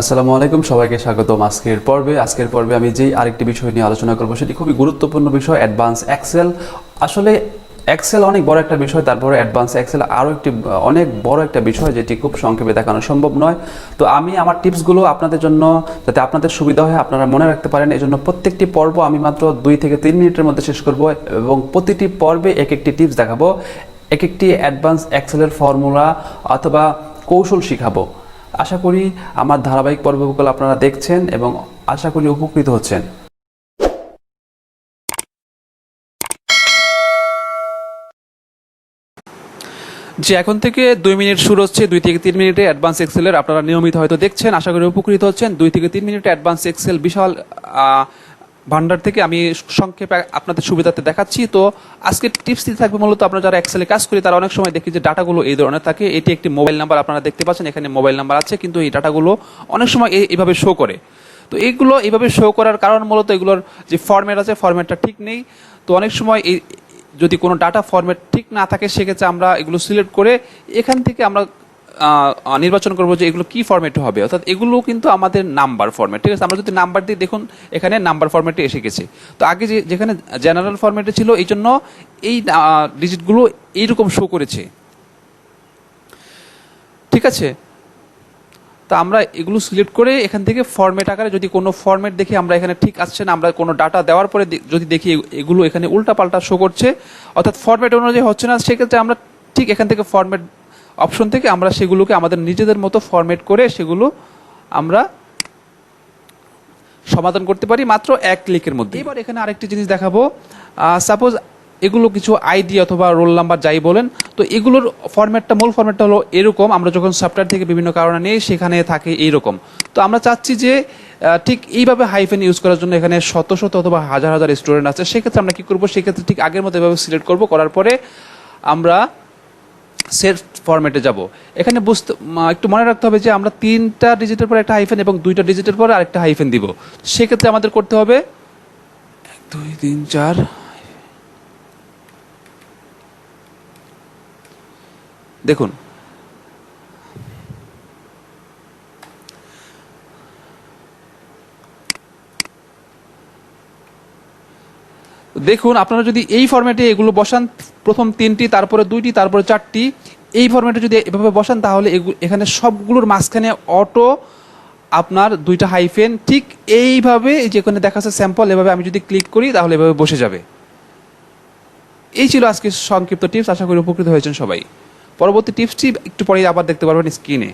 আসসালামু আলাইকুম, সবাইকে স্বাগতম আজকের পর্বে আমি যেই আরেকটি বিষয় নিয়ে আলোচনা করব সেটি খুবই গুরুত্বপূর্ণ বিষয়, অ্যাডভান্স এক্সেল। আসলে এক্সেল অনেক বড় একটা বিষয়, তারপরে অ্যাডভান্স এক্সেল আরও একটি অনেক বড় একটা বিষয়, যেটি খুব সংক্ষেপে দেখানো সম্ভব নয়। তো আমি আমার টিপসগুলো আপনাদের জন্য, যাতে আপনাদের সুবিধা হয়, আপনারা মনে রাখতে পারেন, এই জন্য প্রত্যেকটি পর্ব আমি মাত্র 2 থেকে 3 মিনিটের মধ্যে শেষ করব এবং প্রতিটি পর্বে এক একটি টিপস দেখাবো, এক একটি অ্যাডভান্স এক্সেলের ফর্মুলা অথবা কৌশল শিখাবো। আশা করি আমার ধারাবাহিক পর্বগুলো আপনারা দেখছেন এবং আশা করি উপকৃত হচ্ছেন। যে এখন থেকে 2 মিনিট শুরু হচ্ছে, 2 থেকে 3 মিনিটে অ্যাডভান্স এক্সেলের আপনারা নিয়মিত হয়তো দেখছেন, আশা করি উপকৃত হচ্ছেন। 2 থেকে 3 মিনিটে অ্যাডভান্স এক্সেল বিশাল ভান্ডার থেকে আমি সংক্ষেপে আপনাদের সুবিধাতে দেখাচ্ছি। তো আজকের টিপসটি থাকবে মূলত আপনারা যারা এক্সেলে কাজ করি তারা অনেক সময় দেখি যে ডাটাগুলো এই ধরনের থাকে। এটি একটি মোবাইল নাম্বার, আপনারা দেখতে পাচ্ছেন এখানে মোবাইল নাম্বার আছে, কিন্তু এই ডাটাগুলো অনেক সময় এইভাবে শো করে। তো এইগুলো এইভাবে শো করার কারণ মূলত এগুলোর যে ফরম্যাট আছে, ফরম্যাটটা ঠিক নেই। তো অনেক সময় এই যদি কোনো ডাটা ফরম্যাট ঠিক না থাকে, সেক্ষেত্রে আমরা এগুলো সিলেক্ট করে এখান থেকে আমরা নির্বাচন করবো যে এগুলো কি ফরম্যাটে হবে। অর্থাৎ এগুলো কিন্তু আমাদের নাম্বার ফরম্যাট, ঠিক আছে। আমরা যদি নাম্বার দিয়ে দেখুন, এখানে নাম্বার ফরম্যাটে এসে গেছে। তো আগে যেখানে জেনারেল ফরম্যাটে ছিল, এই জন্য এই ডিজিটগুলো এইরকম শো করেছে, ঠিক আছে। তো আমরা এগুলো সিলেক্ট করে এখান থেকে ফরম্যাট আকারে, যদি কোনো ফরম্যাট দেখি আমরা এখানে ঠিক আসছে না, আমরা কোনো ডাটা দেওয়ার পরে যদি দেখি এগুলো এখানে উল্টাপাল্টা শো করছে, অর্থাৎ ফরম্যাট অনুযায়ী হচ্ছে না, সেক্ষেত্রে আমরা ঠিক এখান থেকে ফরম্যাট অপশন থেকে আমরা সেগুলোকে আমাদের নিজেদের মতো ফরম্যাট করে সেগুলো আমরা সমাধান করতে পারি মাত্র 1 ক্লিকের মধ্যে। এবার এখানে আরেকটি জিনিস দেখাবো। সাপোজ এগুলো কিছু আইডি অথবা রোল নাম্বার যাই বলেন, তো এগুলোর ফরম্যাটটা, মূল ফরম্যাটটা হলো এরকম। আমরা যখন সফটওয়্যার থেকে বিভিন্ন কারণে নিই, সেখানে থাকে এইরকম। তো আমরা চাচ্ছি যে ঠিক এইভাবে হাইফেন ইউজ করার জন্য এখানে শত শত অথবা হাজার হাজার স্টুডেন্ট আছে। সেক্ষেত্রে আমরা কি করবো, সেক্ষেত্রে ঠিক আগের মতো এভাবে সিলেক্ট করবো, করার পরে আমরা সেট ফরম্যাটে যাব। এখানে একটু মনে রাখতে হবে যে আমরা 3টা ডিজিটের পরে একটা হাইফেন এবং 2টা ডিজিটের পরে আরেকটা হাইফেন দিব। সেক্ষেত্রে আমাদের করতে হবে 1 2 3 4। দেখুন, দেখুন আপনারা যদি এই ফরম্যাটে এগুলো বসান, প্রথম 3টি, তারপরে 2টি, তারপরে 4টি, এই ফরম্যাটে যদি এভাবে বসান, তাহলে এখানে সবগুলোর মাঝখানে অটো আপনার 2টা হাইফেন ঠিক এইভাবে, যেখানে দেখাচ্ছে স্যাম্পল, এভাবে আমি যদি ক্লিক করি তাহলে এভাবে বসে যাবে। এই ছিল আজকে সংক্ষিপ্ত টিপস, আশা করি উপকৃত হয়েছেন সবাই। পরবর্তী টিপসটি একটু পরে আবার দেখতে পারবেন স্ক্রিনে।